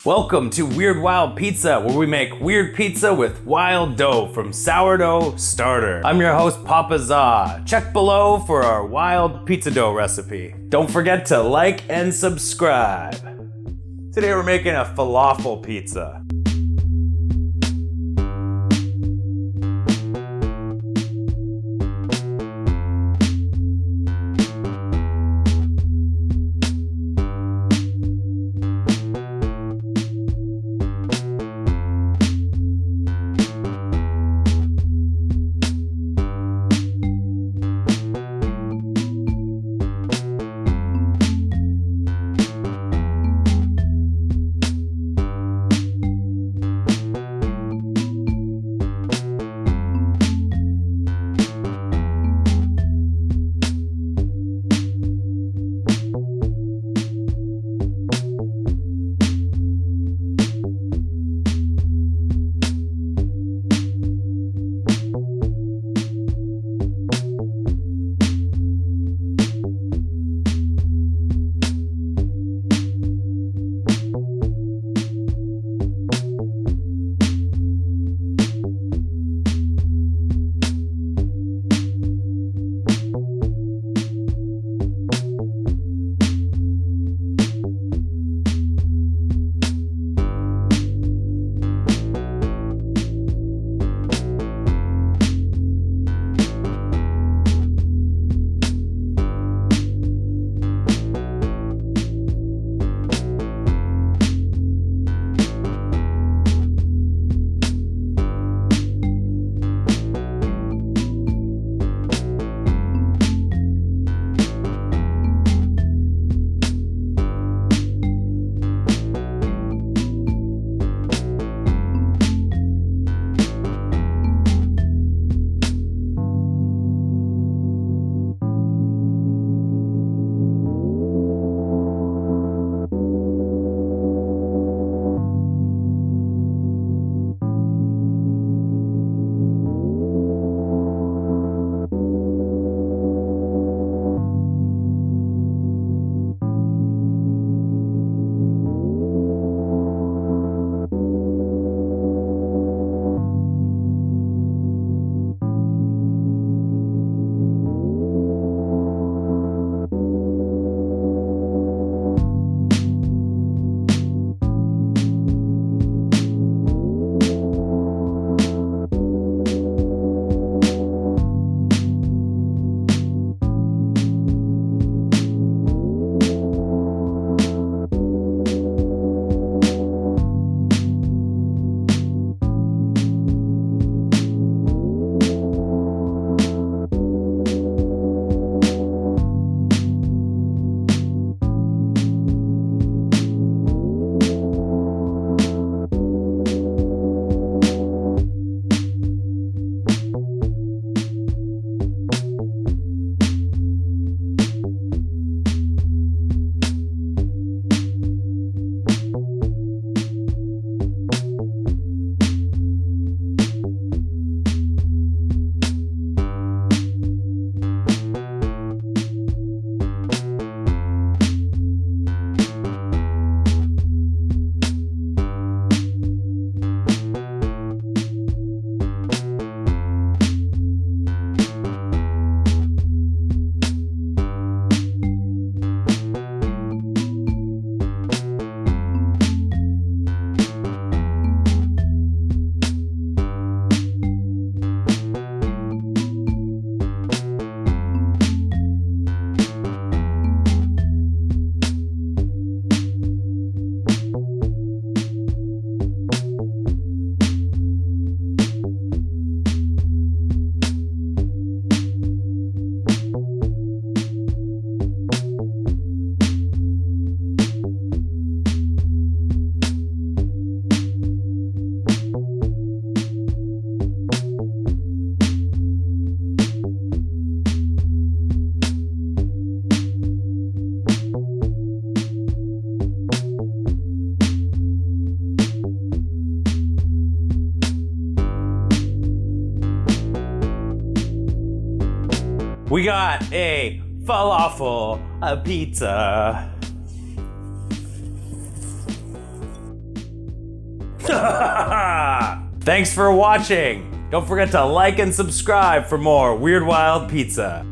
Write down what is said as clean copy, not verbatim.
Welcome to Weird Wild Pizza, where we make weird pizza with wild dough from sourdough starter. I'm your host, Papa Za. Check below for our wild pizza dough recipe. Don't forget to like and subscribe. Today we're making a falafel pizza. We got a falafel pizza. Thanks for watching. Don't forget to like and subscribe for more Weird Wild Pizza.